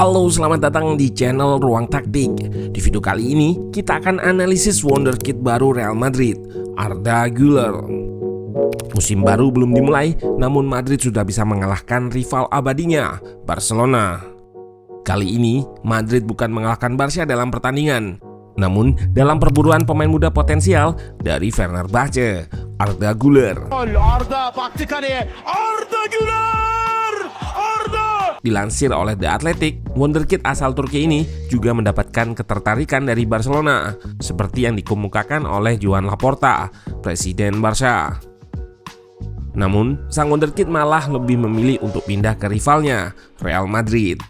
Halo, selamat datang di channel Ruang Taktik. Di video kali ini, kita akan analisis wonderkid baru Real Madrid, Arda Güler. Musim baru belum dimulai, namun Madrid sudah bisa mengalahkan rival abadinya, Barcelona. Kali ini, Madrid bukan mengalahkan Barca dalam pertandingan, namun dalam perburuan pemain muda potensial dari Fenerbahce, Arda Güler. Arda Güler! Dilansir oleh The Athletic, wonderkid asal Turki ini juga mendapatkan ketertarikan dari Barcelona, seperti yang dikemukakan oleh Joan Laporta, Presiden Barca. Namun, sang wonderkid malah lebih memilih untuk pindah ke rivalnya, Real Madrid.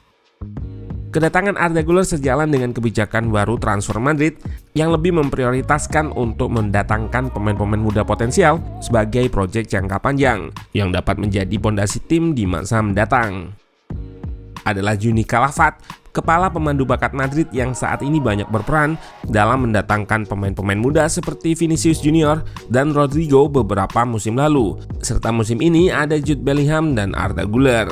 Kedatangan Arda Güler sejalan dengan kebijakan baru transfer Madrid yang lebih memprioritaskan untuk mendatangkan pemain-pemain muda potensial sebagai proyek jangka panjang yang dapat menjadi pondasi tim di masa mendatang. Adalah Juni Calafat, kepala pemandu bakat Madrid yang saat ini banyak berperan dalam mendatangkan pemain-pemain muda seperti Vinicius Junior dan Rodrigo beberapa musim lalu. Serta musim ini ada Jude Bellingham dan Arda Güler.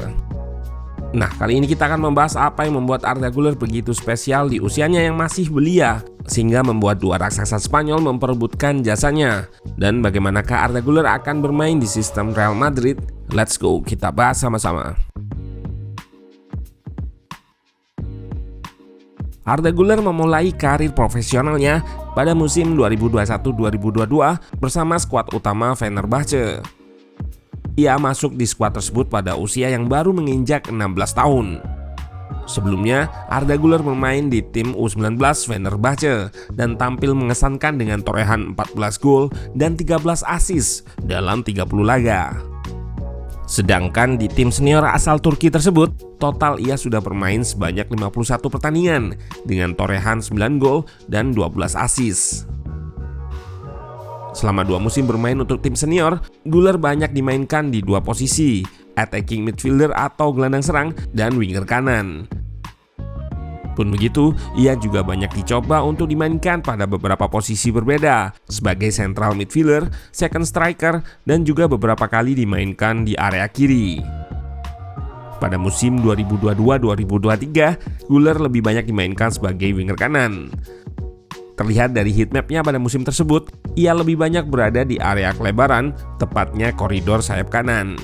Nah, kali ini kita akan membahas apa yang membuat Arda Güler begitu spesial di usianya yang masih belia, sehingga membuat dua raksasa Spanyol memperebutkan jasanya. Dan bagaimanakah Arda Güler akan bermain di sistem Real Madrid? Let's go, kita bahas sama-sama. Arda Güler memulai karir profesionalnya pada musim 2021-2022 bersama skuad utama Fenerbahce. Ia masuk di skuad tersebut pada usia yang baru menginjak 16 tahun. Sebelumnya, Arda Güler bermain di tim U19 Fenerbahce dan tampil mengesankan dengan torehan 14 gol dan 13 assist dalam 30 laga. Sedangkan di tim senior asal Turki tersebut, total ia sudah bermain sebanyak 51 pertandingan dengan torehan 9 gol dan 12 assist. Selama 2 musim bermain untuk tim senior, Güler banyak dimainkan di 2 posisi, attacking midfielder atau gelandang serang dan winger kanan. Pun begitu, ia juga banyak dicoba untuk dimainkan pada beberapa posisi berbeda sebagai central midfielder, second striker, dan juga beberapa kali dimainkan di area kiri. Pada musim 2022-2023, Güler lebih banyak dimainkan sebagai winger kanan. Terlihat dari heatmapnya pada musim tersebut, ia lebih banyak berada di area kelebaran, tepatnya koridor sayap kanan.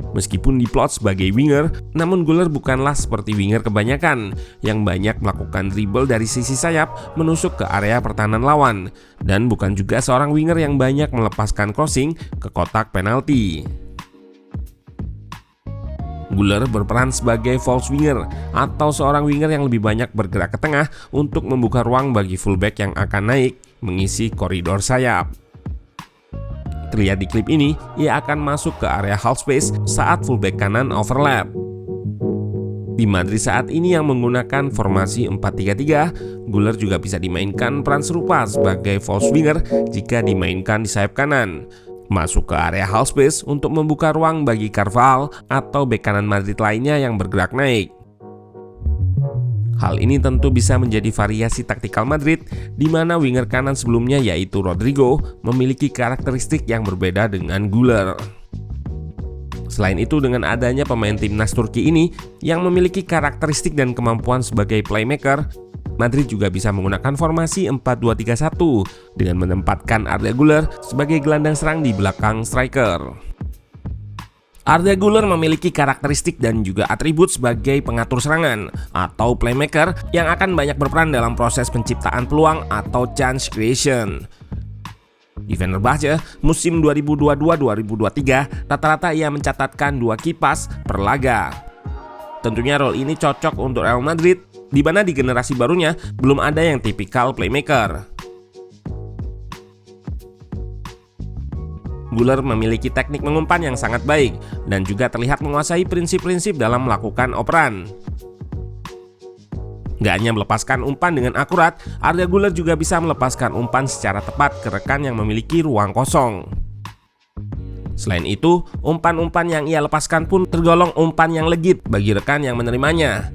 Meskipun diplot sebagai winger, namun Güler bukanlah seperti winger kebanyakan yang banyak melakukan dribble dari sisi sayap menusuk ke area pertahanan lawan, dan bukan juga seorang winger yang banyak melepaskan crossing ke kotak penalti. Güler berperan sebagai false winger atau seorang winger yang lebih banyak bergerak ke tengah untuk membuka ruang bagi fullback yang akan naik mengisi koridor sayap. Terlihat di klip ini, ia akan masuk ke area half space saat fullback kanan overlap. Di Madrid saat ini yang menggunakan formasi 4-3-3, Güler juga bisa dimainkan peran serupa sebagai false winger jika dimainkan di sayap kanan. Masuk ke area half space untuk membuka ruang bagi Carvajal atau bek kanan Madrid lainnya yang bergerak naik. Hal ini tentu bisa menjadi variasi taktikal Madrid, di mana winger kanan sebelumnya yaitu Rodrigo memiliki karakteristik yang berbeda dengan Güler. Selain itu, dengan adanya pemain timnas Turki ini yang memiliki karakteristik dan kemampuan sebagai playmaker, Madrid juga bisa menggunakan formasi 4-2-3-1 dengan menempatkan Arda Güler sebagai gelandang serang di belakang striker. Arda Güler memiliki karakteristik dan juga atribut sebagai pengatur serangan atau playmaker yang akan banyak berperan dalam proses penciptaan peluang atau chance creation. Di Fenerbahce musim 2022-2023, rata-rata ia mencatatkan 2 key pass per laga. Tentunya role ini cocok untuk Real Madrid, di mana di generasi barunya belum ada yang tipikal playmaker. Güler memiliki teknik mengumpan yang sangat baik dan juga terlihat menguasai prinsip-prinsip dalam melakukan operan. Gak hanya melepaskan umpan dengan akurat, Arda Güler juga bisa melepaskan umpan secara tepat ke rekan yang memiliki ruang kosong. Selain itu, umpan-umpan yang ia lepaskan pun tergolong umpan yang legit bagi rekan yang menerimanya.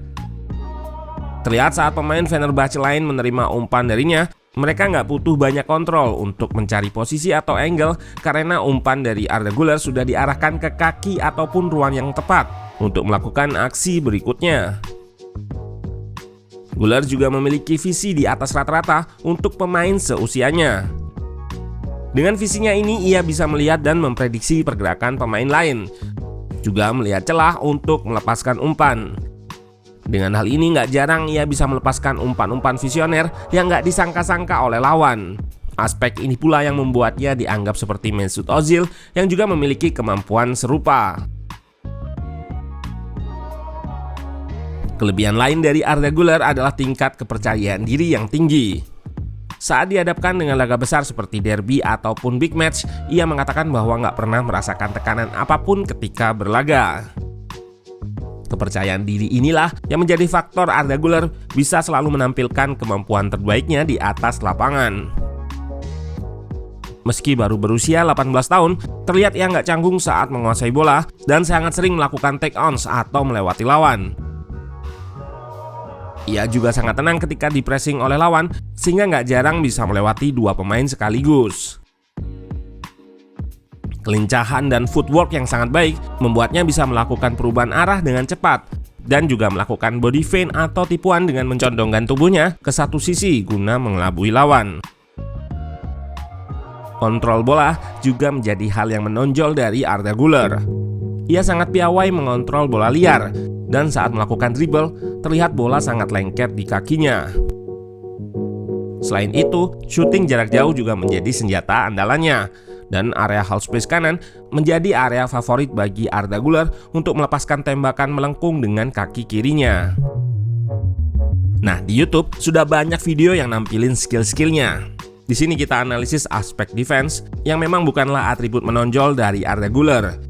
Terlihat saat pemain Fenerbahce lain menerima umpan darinya, mereka nggak butuh banyak kontrol untuk mencari posisi atau angle karena umpan dari Arda Güler sudah diarahkan ke kaki ataupun ruang yang tepat. untuk melakukan aksi berikutnya. Güler juga memiliki visi di atas rata-rata untuk pemain seusianya. Dengan visinya ini, ia bisa melihat dan memprediksi pergerakan pemain lain, juga melihat celah untuk melepaskan umpan. Dengan hal ini nggak jarang ia bisa melepaskan umpan-umpan visioner yang nggak disangka-sangka oleh lawan. Aspek ini pula yang membuatnya dianggap seperti Mesut Ozil yang juga memiliki kemampuan serupa. Kelebihan lain dari Arda Güler adalah tingkat kepercayaan diri yang tinggi. Saat dihadapkan dengan laga besar seperti derby ataupun big match, ia mengatakan bahwa nggak pernah merasakan tekanan apapun ketika berlaga. Kepercayaan diri inilah yang menjadi faktor Arda Güler bisa selalu menampilkan kemampuan terbaiknya di atas lapangan. Meski baru berusia 18 tahun, terlihat ia nggak canggung saat menguasai bola dan sangat sering melakukan take-ons atau melewati lawan. Ia juga sangat tenang ketika di-pressing oleh lawan, sehingga nggak jarang bisa melewati dua pemain sekaligus. Kelincahan dan footwork yang sangat baik membuatnya bisa melakukan perubahan arah dengan cepat dan juga melakukan body feint atau tipuan dengan mencondongkan tubuhnya ke satu sisi guna mengelabui lawan. Kontrol bola juga menjadi hal yang menonjol dari Arda Güler. Ia sangat piawai mengontrol bola liar, dan saat melakukan dribble, terlihat bola sangat lengket di kakinya. Selain itu, syuting jarak jauh juga menjadi senjata andalannya, dan area half space kanan menjadi area favorit bagi Arda Güler untuk melepaskan tembakan melengkung dengan kaki kirinya. Nah, di YouTube sudah banyak video yang nampilin skill-skillnya. Di sini kita analisis aspek defense yang memang bukanlah atribut menonjol dari Arda Güler.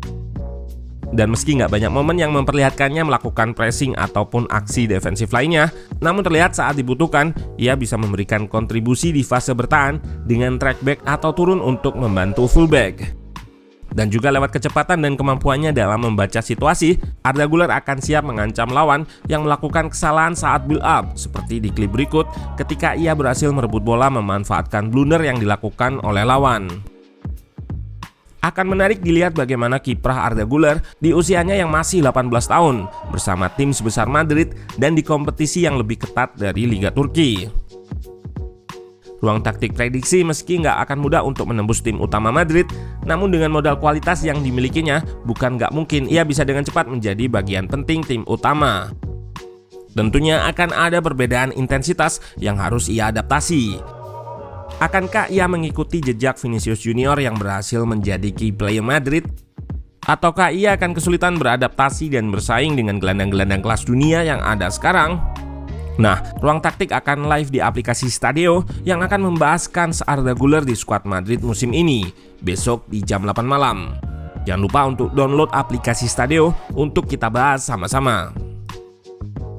Dan meski nggak banyak momen yang memperlihatkannya melakukan pressing ataupun aksi defensif lainnya, namun terlihat saat dibutuhkan, ia bisa memberikan kontribusi di fase bertahan dengan track back atau turun untuk membantu fullback. Dan juga lewat kecepatan dan kemampuannya dalam membaca situasi, Arda Güler akan siap mengancam lawan yang melakukan kesalahan saat build up, seperti di klip berikut ketika ia berhasil merebut bola memanfaatkan blunder yang dilakukan oleh lawan. Akan menarik dilihat bagaimana kiprah Arda Güler di usianya yang masih 18 tahun bersama tim sebesar Madrid dan di kompetisi yang lebih ketat dari Liga Turki. Ruang taktik prediksi meski nggak akan mudah untuk menembus tim utama Madrid, namun dengan modal kualitas yang dimilikinya, bukan nggak mungkin ia bisa dengan cepat menjadi bagian penting tim utama. Tentunya akan ada perbedaan intensitas yang harus ia adaptasi. Akankah ia mengikuti jejak Vinicius Junior yang berhasil menjadi key player Madrid? Ataukah ia akan kesulitan beradaptasi dan bersaing dengan gelandang-gelandang kelas dunia yang ada sekarang? Nah, Ruang Taktik akan live di aplikasi Stadio yang akan membahaskan Arda Güler di skuad Madrid musim ini, besok di jam 8 malam. Jangan lupa untuk download aplikasi Stadio untuk kita bahas sama-sama.